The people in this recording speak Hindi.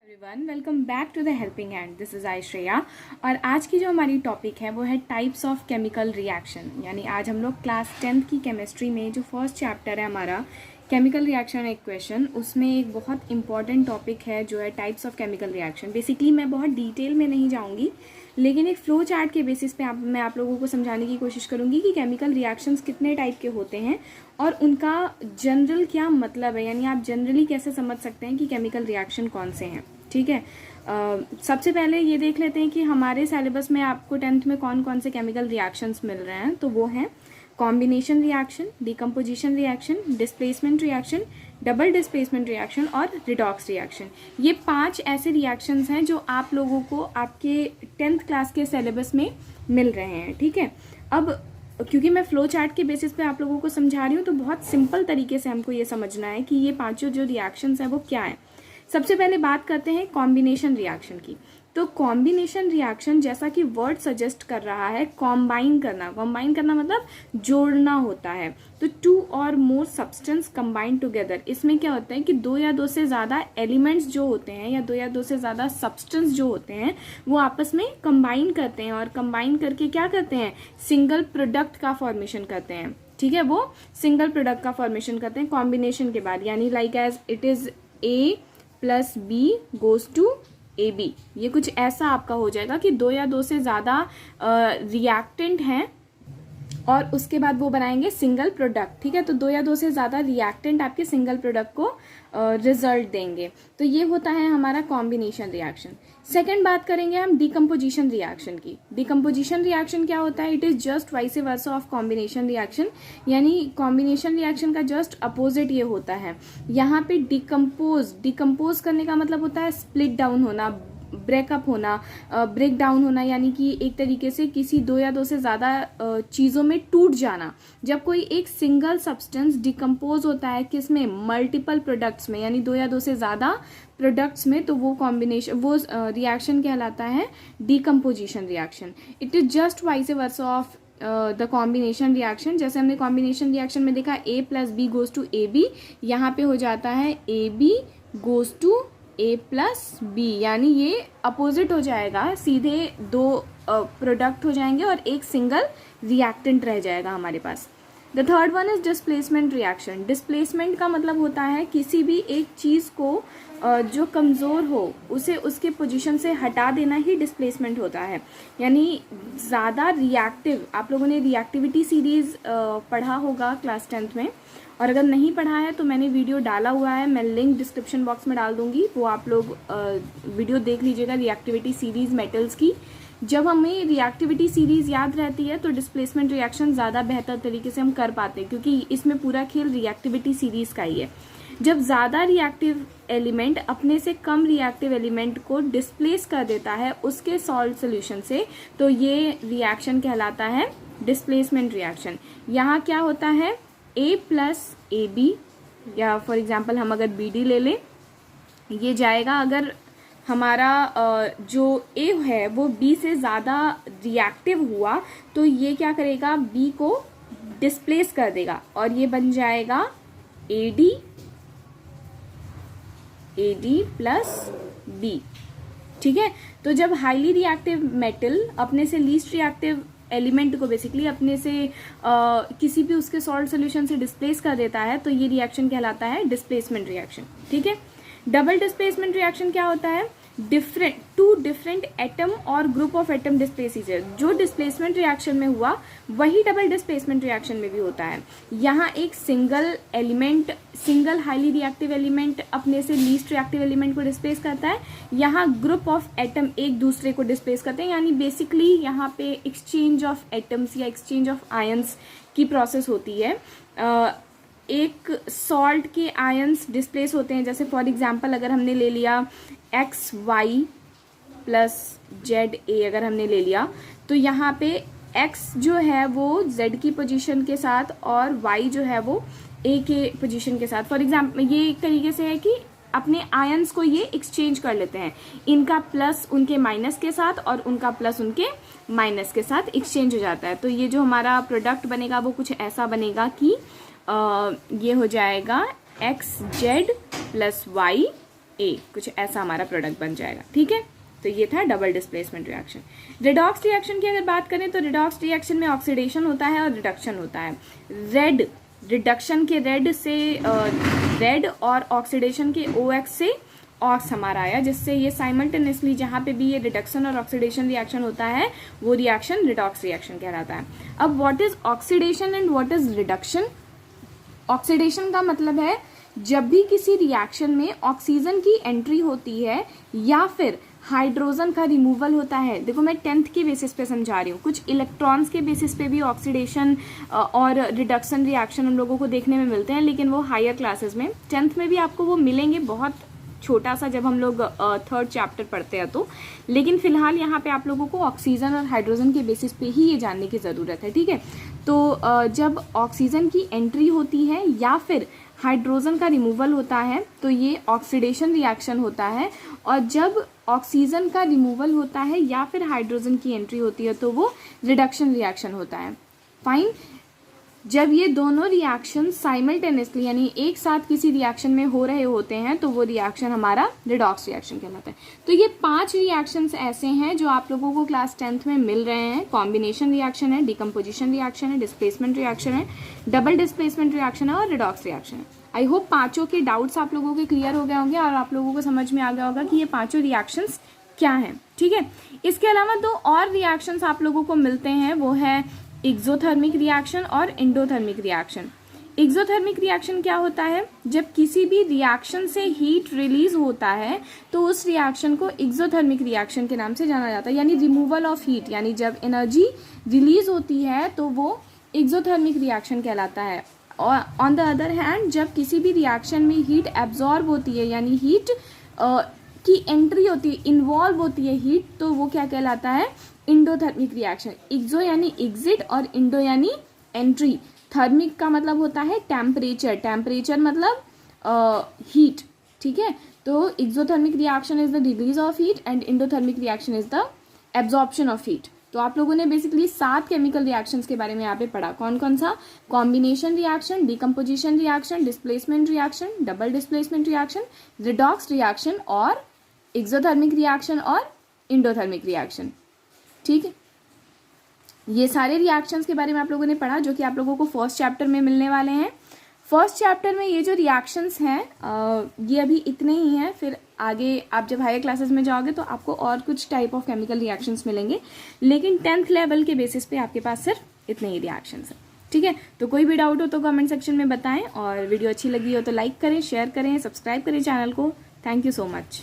Everyone, welcome back to the helping hand. This is I Shreya. और आज की जो हमारी टॉपिक है वो है टाइप्स ऑफ केमिकल रिएक्शन। यानी आज हम लोग क्लास 10th की केमिस्ट्री में जो फर्स्ट चैप्टर है हमारा केमिकल रिएक्शन इक्वेशन, उसमें एक बहुत इंपॉर्टेंट टॉपिक है जो है types of chemical reaction. Basically मैं बहुत डिटेल में नहीं जाऊँगी, लेकिन एक फ्लो चार्ट के बेसिस पे मैं आप लोगों को समझाने की कोशिश करूँगी कि केमिकल रिएक्शंस कितने टाइप के होते हैं और उनका जनरल क्या मतलब है। यानी आप जनरली कैसे समझ सकते हैं कि केमिकल रिएक्शन कौन से हैं। ठीक है, सबसे पहले ये देख लेते हैं कि हमारे सिलेबस में आपको 10th में कौन कौन से केमिकल रिएक्शंस मिल रहे हैं। तो वो हैं combination reaction, decomposition reaction, displacement reaction, double displacement reaction और रिडॉक्स रिएक्शन। ये 5 ऐसे रिएक्शंस हैं जो आप लोगों को आपके 10th क्लास के सिलेबस में मिल रहे हैं। ठीक है, अब क्योंकि मैं फ्लो चार्ट के बेसिस पे आप लोगों को समझा रही हूँ तो बहुत सिंपल तरीके से हमको ये समझना है कि ये 5 जो रिएक्शंस हैं वो क्या है। सबसे पहले बात करते हैं कॉम्बिनेशन रिएक्शन की। तो कॉम्बिनेशन रिएक्शन, जैसा कि वर्ड सजेस्ट कर रहा है, कॉम्बाइन करना। कॉम्बाइन करना मतलब जोड़ना होता है। तो 2 और मोर सब्सटेंस कंबाइन टुगेदर। इसमें क्या होता है कि 2 या 2 से ज़्यादा एलिमेंट्स जो होते हैं या 2 या 2 से ज़्यादा सब्सटेंस जो होते हैं वो आपस में कंबाइन करते हैं और कंबाइन करके क्या करते हैं, सिंगल प्रोडक्ट का फॉर्मेशन करते हैं। ठीक है, वो सिंगल प्रोडक्ट का फॉर्मेशन करते हैं कॉम्बिनेशन के बाद। यानी like as it is A plus B goes to AB। ये कुछ ऐसा आपका हो जाएगा कि 2 या 2 से ज़्यादा रिएक्टेंट हैं और उसके बाद वो बनाएंगे सिंगल प्रोडक्ट। ठीक है, तो 2 या 2 से ज़्यादा रिएक्टेंट आपके सिंगल प्रोडक्ट को रिजल्ट देंगे। तो ये होता है हमारा कॉम्बिनेशन रिएक्शन। सेकंड बात करेंगे हम डिकम्पोजिशन रिएक्शन की। डिकम्पोजिशन रिएक्शन क्या होता है, it is just vice versa of combination reaction. यानी कॉम्बिनेशन रिएक्शन का जस्ट अपोजिट ये होता है। यहाँ पे डिकम्पोज करने का मतलब होता है स्प्लिट डाउन होना, ब्रेकअप होना, ब्रेक डाउन होना। यानी कि एक तरीके से किसी 2 या 2 से ज़्यादा चीज़ों में टूट जाना। जब कोई एक सिंगल सब्सटेंस डिकम्पोज होता है किसमें, मल्टीपल प्रोडक्ट्स में, यानी 2 या 2 से ज़्यादा प्रोडक्ट्स में, तो वो कॉम्बिनेशन वो रिएक्शन कहलाता है decomposition reaction. It is just vice versa of the combination reaction. जैसे हमने कॉम्बिनेशन रिएक्शन में देखा A plus B goes to AB, यहाँ पे हो जाता है AB goes to A plus B। यानी ये अपोजिट हो जाएगा, सीधे 2 प्रोडक्ट हो जाएंगे और एक सिंगल रिएक्टेंट रह जाएगा हमारे पास। The third one is displacement reaction. Displacement का मतलब होता है किसी भी एक चीज़ को जो कमज़ोर हो उसे उसके पोजीशन से हटा देना ही डिस्प्लेसमेंट होता है। यानी ज़्यादा रिएक्टिव, आप लोगों ने रिएक्टिविटी सीरीज़ पढ़ा होगा क्लास 10th में, और अगर नहीं पढ़ा है तो मैंने वीडियो डाला हुआ है, मैं लिंक डिस्क्रिप्शन बॉक्स में डाल दूंगी, वो आप लोग वीडियो देख लीजिएगा रिएक्टिविटी सीरीज़ मेटल्स की। जब हमें रिएक्टिविटी सीरीज़ याद रहती है तो डिस्प्लेसमेंट रिएक्शन ज़्यादा बेहतर तरीके से हम कर पाते हैं, क्योंकि इसमें पूरा खेल रिएक्टिविटी सीरीज़ का ही है। जब ज़्यादा रिएक्टिव एलिमेंट अपने से कम रिएक्टिव एलिमेंट को डिस्प्लेस कर देता है उसके सॉल्ट सोल्यूशन से, तो ये रिएक्शन कहलाता है डिस्प्लेसमेंट रिएक्शन। यहाँ क्या होता है, A प्लस AB, या फॉर एग्जाम्पल हम अगर BD ले लें, ये जाएगा, अगर हमारा जो A है वो B से ज़्यादा रिएक्टिव हुआ तो ये क्या करेगा, B को डिस्प्लेस कर देगा और ये बन जाएगा AD प्लस B। ठीक है, तो जब हाईली रिएक्टिव मेटल अपने से लीस्ट रिएक्टिव एलिमेंट को बेसिकली अपने से किसी भी उसके सॉल्ट सोल्यूशन से डिस्प्लेस कर देता है तो ये रिएक्शन कहलाता है डिस्प्लेसमेंट रिएक्शन। ठीक है, डबल डिस्प्लेसमेंट रिएक्शन क्या होता है, टू डिफरेंट एटम और ग्रुप ऑफ एटम डिस्प्लेसिस है। जो डिस्प्लेसमेंट रिएक्शन में हुआ वही डबल डिस्प्लेसमेंट रिएक्शन में भी होता है। यहाँ एक सिंगल हाईली रिएक्टिव एलिमेंट अपने से लीस्ट रिएक्टिव एलिमेंट को डिस्प्लेस करता है, यहाँ ग्रुप ऑफ एटम एक दूसरे को डिस्प्लेस करते हैं। यानी बेसिकली यहाँ पे एक्सचेंज ऑफ एटम्स या एक्सचेंज ऑफ आयंस की प्रोसेस होती है। एक सॉल्ट के आयंस डिस्प्लेस होते हैं, जैसे फॉर एग्जांपल अगर हमने ले लिया XY प्लस ZA, अगर हमने ले लिया तो यहाँ पे X जो है वो Z की पोजीशन के साथ और Y जो है वो A के पोजीशन के साथ। फॉर एग्जांपल ये एक तरीके से है कि अपने आयंस को ये एक्सचेंज कर लेते हैं, इनका प्लस उनके माइनस के साथ और उनका प्लस उनके माइनस के साथ एक्सचेंज हो जाता है। तो ये जो हमारा प्रोडक्ट बनेगा वो कुछ ऐसा बनेगा कि ये हो जाएगा XZ प्लस Y A, कुछ ऐसा हमारा प्रोडक्ट बन जाएगा। ठीक है, तो ये था double displacement reaction. Redox reaction की अगर बात करें तो रिडॉक्स रिएक्शन में ऑक्सीडेशन होता है और रिडक्शन होता है। रेड रिडक्शन के रेड से रेड और ऑक्सीडेशन के OX से ऑक्स हमारा आया, जिससे ये साइमल्टेनियसली जहाँ पे भी ये रिडक्शन और ऑक्सीडेशन रिएक्शन होता है वो रिएक्शन रिडॉक्स रिएक्शन कहलाता है। अब what is oxidation and what is reduction? Oxidation का मतलब है जब भी किसी रिएक्शन में ऑक्सीजन की एंट्री होती है या फिर हाइड्रोजन का रिमूवल होता है। देखो मैं 10th के बेसिस पे समझा रही हूँ, कुछ इलेक्ट्रॉन्स के बेसिस पे भी ऑक्सीडेशन और रिडक्शन रिएक्शन हम लोगों को देखने में मिलते हैं, लेकिन वो हायर क्लासेस में, 10th में भी आपको वो मिलेंगे, बहुत छोटा सा जब हम लोग 3rd चैप्टर पढ़ते हैं तो। लेकिन फिलहाल यहाँ पे आप लोगों को ऑक्सीजन और हाइड्रोजन के बेसिस पे ही ये जानने की ज़रूरत है। ठीक है, तो जब ऑक्सीजन की एंट्री होती है या फिर हाइड्रोजन का रिमूवल होता है तो ये ऑक्सीडेशन रिएक्शन होता है, और जब ऑक्सीजन का रिमूवल होता है या फिर हाइड्रोजन की एंट्री होती है तो वो रिडक्शन रिएक्शन होता है। फाइन, जब ये दोनों रिएक्शन साइमल्टेनियसली यानी एक साथ किसी रिएक्शन में हो रहे होते हैं तो वो रिएक्शन हमारा रिडॉक्स रिएक्शन कहलाता है। तो ये 5 रिएक्शंस ऐसे हैं जो आप लोगों को क्लास 10th में मिल रहे हैं। कॉम्बिनेशन रिएक्शन है, डिकम्पोजिशन रिएक्शन है, डिस्प्लेसमेंट रिएक्शन है, डबल डिस्प्लेसमेंट रिएक्शन है और रिडॉक्स रिएक्शन है। आई होप पांचों के डाउट्स आप लोगों के क्लियर हो गए होंगे और आप लोगों को समझ में आ गया होगा कि ये पांचों रिएक्शंस क्या हैं। ठीक है, इसके अलावा 2 और रिएक्शंस आप लोगों को मिलते हैं, वो है एक्सोथर्मिक रिएक्शन और एंडोथर्मिक रिएक्शन। एक्सोथर्मिक रिएक्शन क्या होता है? जब किसी भी रिएक्शन से हीट रिलीज होता है तो उस रिएक्शन को एक्सोथर्मिक रिएक्शन के नाम से जाना जाता है, यानी रिमूवल ऑफ हीट, यानी जब एनर्जी रिलीज होती है तो वो एक्सोथर्मिक रिएक्शन कहलाता है। और ऑन द अदर हैंड जब किसी भी रिएक्शन में हीट एब्जॉर्ब होती है यानी हीट की एंट्री होती है, इन्वॉल्व होती है हीट, तो वो क्या कहलाता है? Endothermic reaction. एक्सो यानी एग्जिट और इंडो यानी एंट्री। थर्मिक का मतलब होता है टेम्परेचर, टेम्परेचर मतलब हीट। ठीक है, तो exothermic reaction is the release of heat and endothermic reaction is the absorption of heat. तो आप लोगों ने बेसिकली 7 केमिकल रिएक्शंस के बारे में यहाँ पे पढ़ा। कौन कौन सा? Combination reaction, decomposition reaction, displacement reaction, double displacement reaction, redox reaction और एक्सोथर्मिक रिएक्शन और इंडोथर्मिक रिएक्शन। ठीक है, ये सारे रिएक्शंस के बारे में आप लोगों ने पढ़ा जो कि आप लोगों को फर्स्ट चैप्टर में मिलने वाले हैं। फर्स्ट चैप्टर में ये जो रिएक्शंस हैं ये अभी इतने ही हैं, फिर आगे आप जब हायर क्लासेस में जाओगे तो आपको और कुछ टाइप ऑफ केमिकल रिएक्शंस मिलेंगे, लेकिन 10th लेवल के बेसिस पे आपके पास सिर्फ इतने ही रिएक्शंस हैं। ठीक है, तो कोई भी डाउट हो तो कमेंट सेक्शन में बताएं, और वीडियो अच्छी लगी हो तो लाइक करें, शेयर करें, सब्सक्राइब करें चैनल को। Thank you so much.